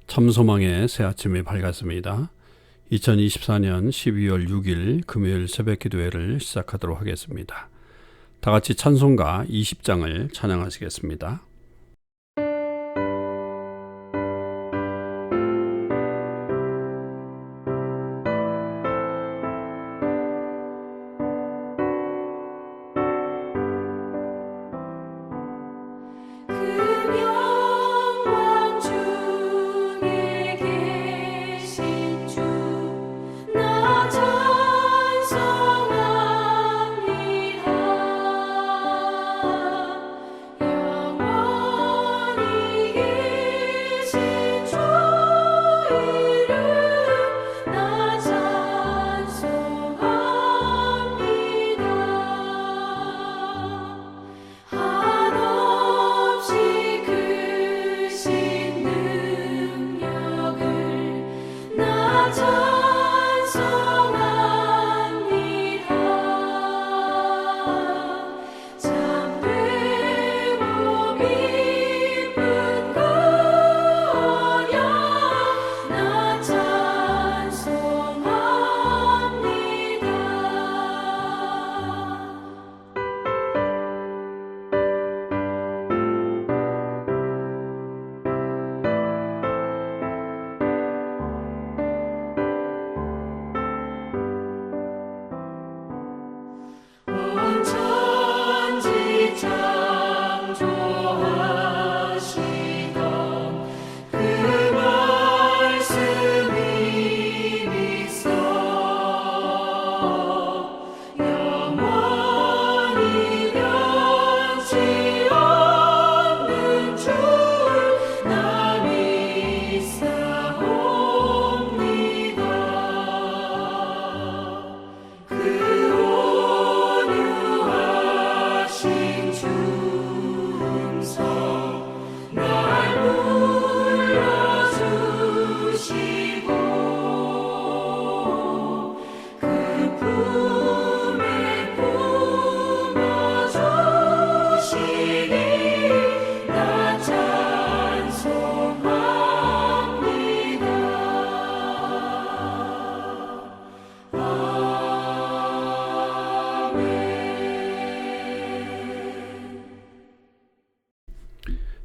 참소망의 새 아침이 밝았습니다. 2024년 12월 6일 금요일 새벽 기도회를 시작하도록 하겠습니다. 다 같이 찬송가 20장을 찬양하시겠습니다.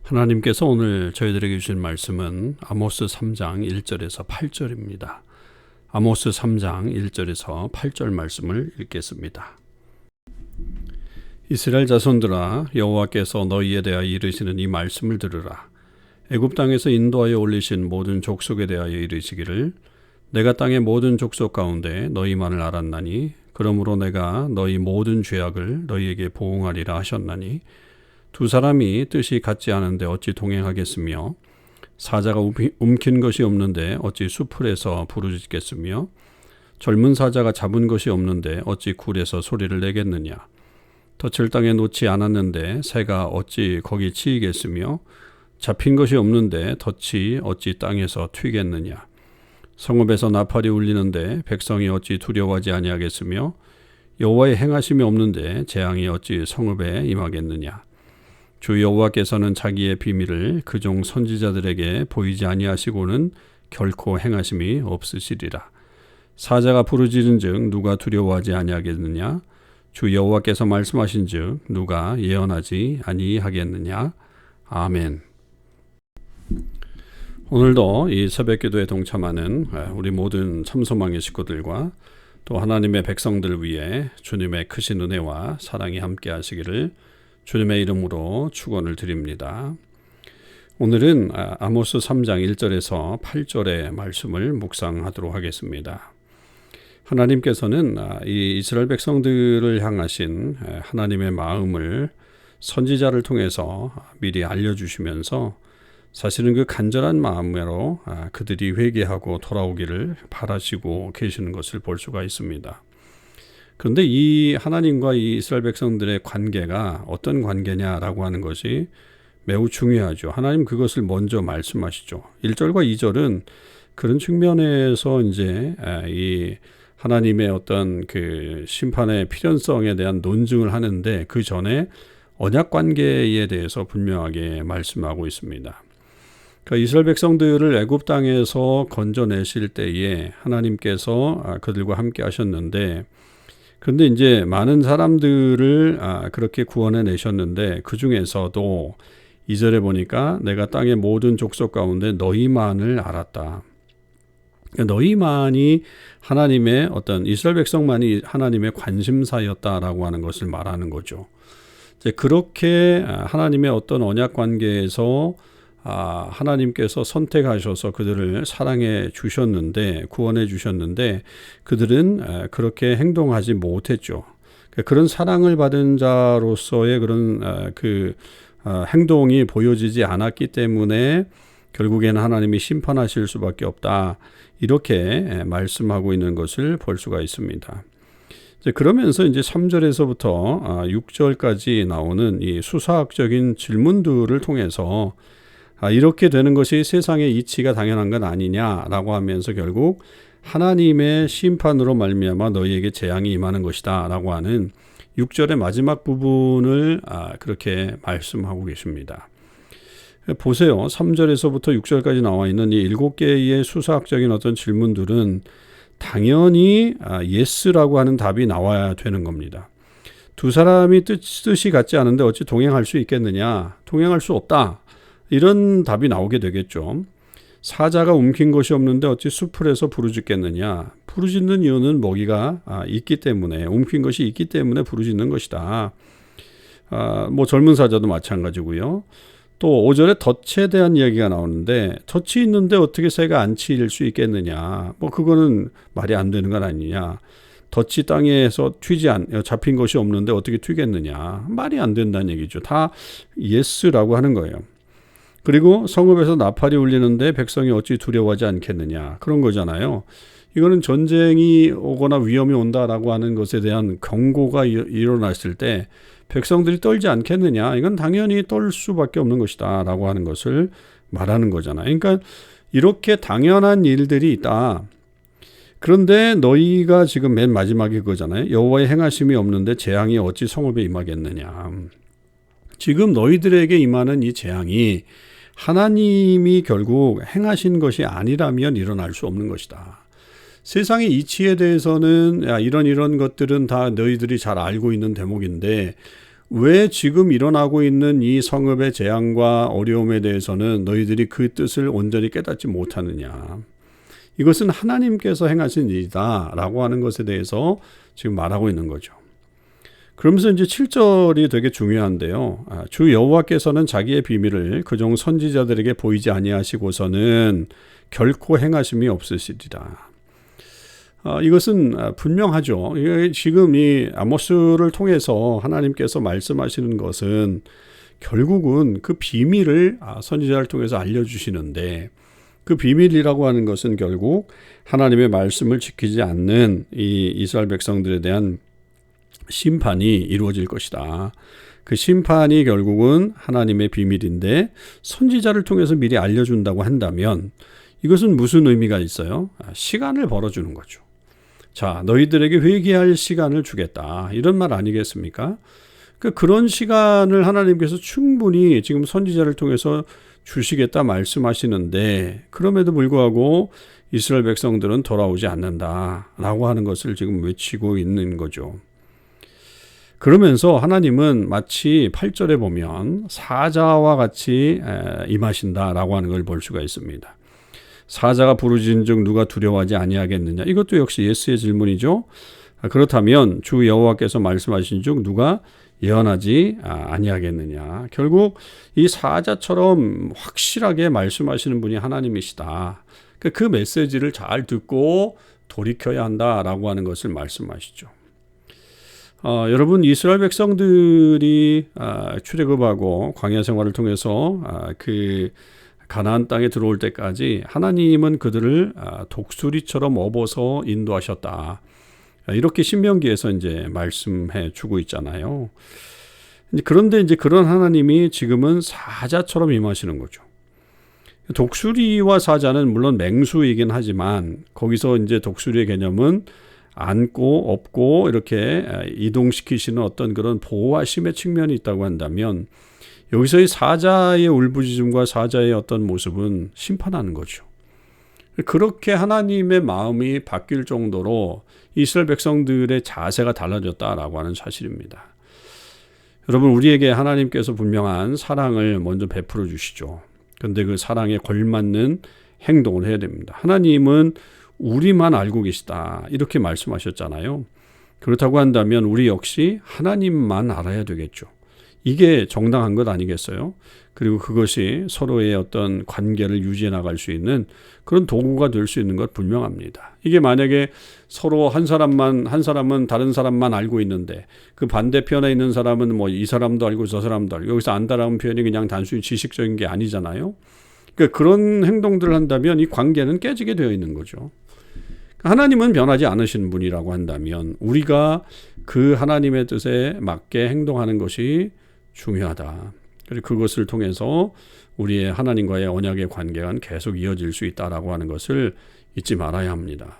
하나님께서 오늘 저희들에게 주신 말씀은 아모스 3장 1절에서 8절입니다. 아모스 3장 1절에서 8절 말씀을 읽겠습니다. 이스라엘 자손들아, 여호와께서 너희에 대하여 이르시는 이 말씀을 들으라. 애굽 땅에서 인도하여 올리신 모든 족속에 대하여 이르시기를, 내가 땅의 모든 족속 가운데 너희만을 알았나니 그러므로 내가 너희 모든 죄악을 너희에게 보응하리라 하셨나니, 두 사람이 뜻이 같지 않은데 어찌 동행하겠으며, 사자가 움킨 것이 없는데 어찌 수풀에서 부르짖겠으며, 젊은 사자가 잡은 것이 없는데 어찌 굴에서 소리를 내겠느냐. 덫을 땅에 놓지 않았는데 새가 어찌 거기 치이겠으며, 잡힌 것이 없는데 덫이 어찌 땅에서 튀겠느냐. 성읍에서 나팔이 울리는데 백성이 어찌 두려워하지 아니하겠으며, 여호와의 행하심이 없는데 재앙이 어찌 성읍에 임하겠느냐. 주 여호와께서는 자기의 비밀을 그종 선지자들에게 보이지 아니하시고는 결코 행하심이 없으시리라. 사자가 부르짖은즉 누가 두려워하지 아니하겠느냐. 주 여호와께서 말씀하신즉 누가 예언하지 아니하겠느냐. 아멘. 오늘도 이 새벽기도에 동참하는 우리 모든 참소망의 식구들과 또 하나님의 백성들 위해 주님의 크신 은혜와 사랑이 함께 하시기를 주님의 이름으로 축원을 드립니다. 오늘은 아모스 3장 1절에서 8절의 말씀을 묵상하도록 하겠습니다. 하나님께서는 이 이스라엘 백성들을 향하신 하나님의 마음을 선지자를 통해서 미리 알려주시면서 사실은 그 간절한 마음으로 그들이 회개하고 돌아오기를 바라시고 계시는 것을 볼 수가 있습니다. 그런데 이 하나님과 이 이스라엘 백성들의 관계가 어떤 관계냐라고 하는 것이 매우 중요하죠. 하나님 그것을 먼저 말씀하시죠. 1절과 2절은 그런 측면에서 이제 이 하나님의 어떤 그 심판의 필연성에 대한 논증을 하는데 그 전에 언약 관계에 대해서 분명하게 말씀하고 있습니다. 그러니까 이스라엘 백성들을 애굽 땅에서 건져내실 때에 하나님께서 그들과 함께 하셨는데, 그런데 이제 많은 사람들을 그렇게 구원해 내셨는데 그 중에서도 2절에 보니까 내가 땅의 모든 족속 가운데 너희만을 알았다. 그러니까 너희만이 하나님의 어떤 이스라엘 백성만이 하나님의 관심사였다라고 하는 것을 말하는 거죠. 이제 그렇게 하나님의 어떤 언약 관계에서 하나님께서 선택하셔서 그들을 사랑해 주셨는데, 구원해 주셨는데 그들은 그렇게 행동하지 못했죠. 그런 사랑을 받은 자로서의 그런 행동이 보여지지 않았기 때문에 결국에는 하나님이 심판하실 수밖에 없다, 이렇게 말씀하고 있는 것을 볼 수가 있습니다. 그러면서 이제 3절에서부터 6절까지 나오는 이 수사학적인 질문들을 통해서 이렇게 되는 것이 세상의 이치가 당연한 건 아니냐라고 하면서 결국 하나님의 심판으로 말미암아 너희에게 재앙이 임하는 것이다 라고 하는 6절의 마지막 부분을 그렇게 말씀하고 계십니다. 보세요. 3절에서부터 6절까지 나와 있는 이 7개의 수사학적인 어떤 질문들은 당연히 예스라고 하는 답이 나와야 되는 겁니다. 두 사람이 뜻이 같지 않은데 어찌 동행할 수 있겠느냐? 동행할 수 없다. 이런 답이 나오게 되겠죠. 사자가 움킨 것이 없는데 어찌 수풀에서 부르짖겠느냐? 부르짖는 이유는 먹이가 있기 때문에, 움킨 것이 있기 때문에 부르짖는 것이다. 뭐 젊은 사자도 마찬가지고요. 또 5절에 덫에 대한 이야기가 나오는데 덫이 있는데 어떻게 새가 안 치일 수 있겠느냐? 뭐 그거는 말이 안 되는 건 아니냐? 덫이 땅에서 잡힌 것이 없는데 어떻게 튀겠느냐? 말이 안 된다는 얘기죠. 다 예스라고 하는 거예요. 그리고 성읍에서 나팔이 울리는데 백성이 어찌 두려워하지 않겠느냐? 그런 거잖아요. 이거는 전쟁이 오거나 위험이 온다라고 하는 것에 대한 경고가 일어났을 때 백성들이 떨지 않겠느냐? 이건 당연히 떨 수밖에 없는 것이다 라고 하는 것을 말하는 거잖아요. 그러니까 이렇게 당연한 일들이 있다. 그런데 너희가 지금 맨 마지막에 그거잖아요. 여호와의 행하심이 없는데 재앙이 어찌 성읍에 임하겠느냐? 지금 너희들에게 임하는 이 재앙이 하나님이 결국 행하신 것이 아니라면 일어날 수 없는 것이다. 세상의 이치에 대해서는 이런 것들은 다 너희들이 잘 알고 있는 대목인데 왜 지금 일어나고 있는 이 성읍의 재앙과 어려움에 대해서는 너희들이 그 뜻을 온전히 깨닫지 못하느냐. 이것은 하나님께서 행하신 일이다 라고 하는 것에 대해서 지금 말하고 있는 거죠. 그러면서 이제 7절이 되게 중요한데요. 주 여호와께서는 자기의 비밀을 그종 선지자들에게 보이지 아니하시고서는 결코 행하심이 없으시리라. 이것은 분명하죠. 지금 이 아모스를 통해서 하나님께서 말씀하시는 것은 결국은 그 비밀을 선지자를 통해서 알려주시는데, 그 비밀이라고 하는 것은 결국 하나님의 말씀을 지키지 않는 이 이스라엘 백성들에 대한 심판이 이루어질 것이다. 그 심판이 결국은 하나님의 비밀인데 선지자를 통해서 미리 알려준다고 한다면 이것은 무슨 의미가 있어요? 시간을 벌어주는 거죠. 자, 너희들에게 회개할 시간을 주겠다. 이런 말 아니겠습니까? 그런 시간을 하나님께서 충분히 지금 선지자를 통해서 주시겠다 말씀하시는데 그럼에도 불구하고 이스라엘 백성들은 돌아오지 않는다라고 하는 것을 지금 외치고 있는 거죠. 그러면서 하나님은 마치 8절에 보면 사자와 같이 임하신다라고 하는 걸 볼 수가 있습니다. 사자가 부르짖은즉 누가 두려워하지 아니하겠느냐? 이것도 역시 예스의 질문이죠. 그렇다면 주 여호와께서 말씀하신즉 누가 예언하지 아니하겠느냐? 결국 이 사자처럼 확실하게 말씀하시는 분이 하나님이시다. 그 메시지를 잘 듣고 돌이켜야 한다라고 하는 것을 말씀하시죠. 여러분, 이스라엘 백성들이 출애굽하고 광야 생활을 통해서 그 가나안 땅에 들어올 때까지 하나님은 그들을 독수리처럼 업어서 인도하셨다. 이렇게 신명기에서 이제 말씀해 주고 있잖아요. 그런데 이제 그런 하나님이 지금은 사자처럼 임하시는 거죠. 독수리와 사자는 물론 맹수이긴 하지만 거기서 이제 독수리의 개념은 안고 업고 이렇게 이동시키시는 어떤 그런 보호하심의 측면이 있다고 한다면 여기서의 사자의 울부짖음과 사자의 어떤 모습은 심판하는 거죠. 그렇게 하나님의 마음이 바뀔 정도로 이스라엘 백성들의 자세가 달라졌다라고 하는 사실입니다. 여러분, 우리에게 하나님께서 분명한 사랑을 먼저 베풀어 주시죠. 그런데 그 사랑에 걸맞는 행동을 해야 됩니다. 하나님은 우리만 알고 계시다, 이렇게 말씀하셨잖아요. 그렇다고 한다면 우리 역시 하나님만 알아야 되겠죠. 이게 정당한 것 아니겠어요? 그리고 그것이 서로의 어떤 관계를 유지해 나갈 수 있는 그런 도구가 될 수 있는 것 분명합니다. 이게 만약에 서로 한 사람은 다른 사람만 알고 있는데 그 반대편에 있는 사람은 뭐 이 사람도 알고 저 사람도 알고, 여기서 안다라는 표현이 그냥 단순히 지식적인 게 아니잖아요. 그러니까 그런 행동들을 한다면 이 관계는 깨지게 되어 있는 거죠. 하나님은 변하지 않으신 분이라고 한다면 우리가 그 하나님의 뜻에 맞게 행동하는 것이 중요하다. 그리고 그것을 통해서 우리의 하나님과의 언약의 관계가 계속 이어질 수 있다라고 하는 것을 잊지 말아야 합니다.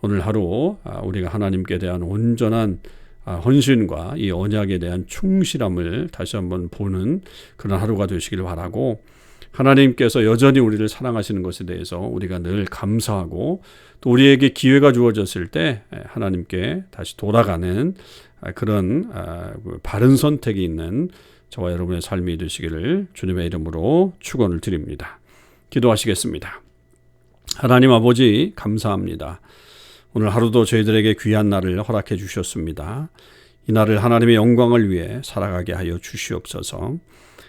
오늘 하루 우리가 하나님께 대한 온전한 헌신과 이 언약에 대한 충실함을 다시 한번 보는 그런 하루가 되시길 바라고, 하나님께서 여전히 우리를 사랑하시는 것에 대해서 우리가 늘 감사하고, 또 우리에게 기회가 주어졌을 때 하나님께 다시 돌아가는 그런 바른 선택이 있는 저와 여러분의 삶이 되시기를 주님의 이름으로 축원을 드립니다. 기도하시겠습니다. 하나님 아버지, 감사합니다. 오늘 하루도 저희들에게 귀한 날을 허락해 주셨습니다. 이 날을 하나님의 영광을 위해 살아가게 하여 주시옵소서.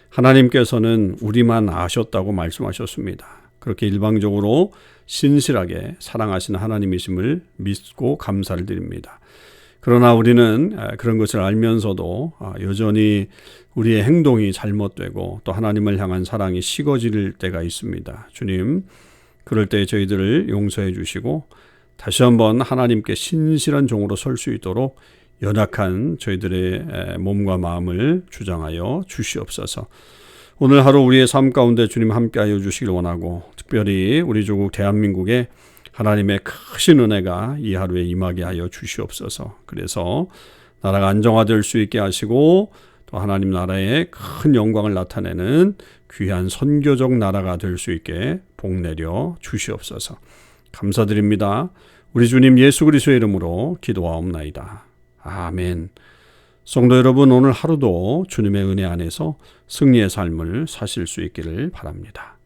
하나님께서는 우리만 아셨다고 말씀하셨습니다. 그렇게 일방적으로 신실하게 사랑하시는 하나님이심을 믿고 감사를 드립니다. 그러나 우리는 그런 것을 알면서도 여전히 우리의 행동이 잘못되고 또 하나님을 향한 사랑이 식어질 때가 있습니다. 주님, 그럴 때 저희들을 용서해 주시고 다시 한번 하나님께 신실한 종으로 설 수 있도록 연약한 저희들의 몸과 마음을 주장하여 주시옵소서. 오늘 하루 우리의 삶 가운데 주님 함께하여 주시길 원하고, 특별히 우리 조국 대한민국에 하나님의 크신 은혜가 이 하루에 임하게 하여 주시옵소서. 그래서 나라가 안정화될 수 있게 하시고 또 하나님 나라의 큰 영광을 나타내는 귀한 선교적 나라가 될 수 있게 복내려 주시옵소서. 감사드립니다. 우리 주님 예수 그리스도의 이름으로 기도하옵나이다. 아멘. 성도 여러분, 오늘 하루도 주님의 은혜 안에서 승리의 삶을 사실 수 있기를 바랍니다.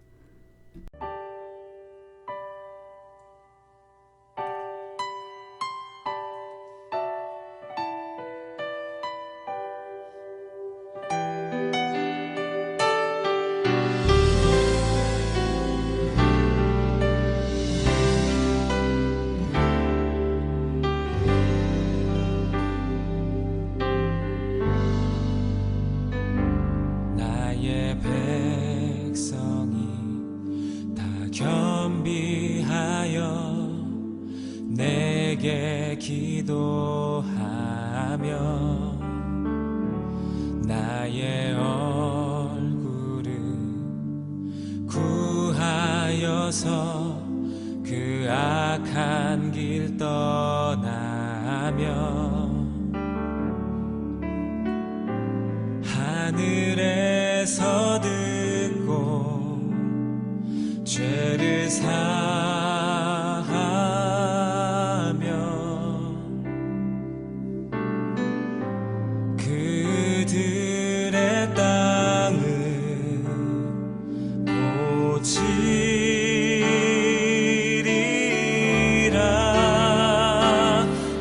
내게 기도하며 나의 얼굴을 구하여서 그 악한 길 떠나며 하늘에서 듣고 죄를 그들의 땅을 고치리라.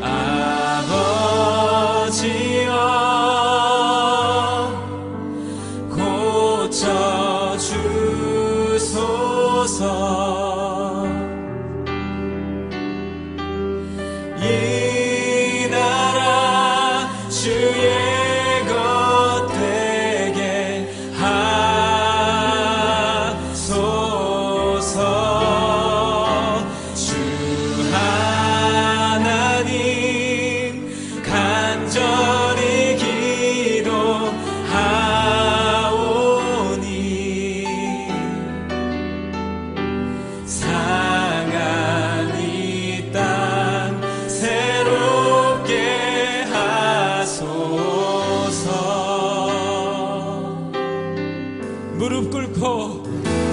아버지여 고쳐주소서. 이 나라 주의 간절히 기도하오니 무릎 꿇고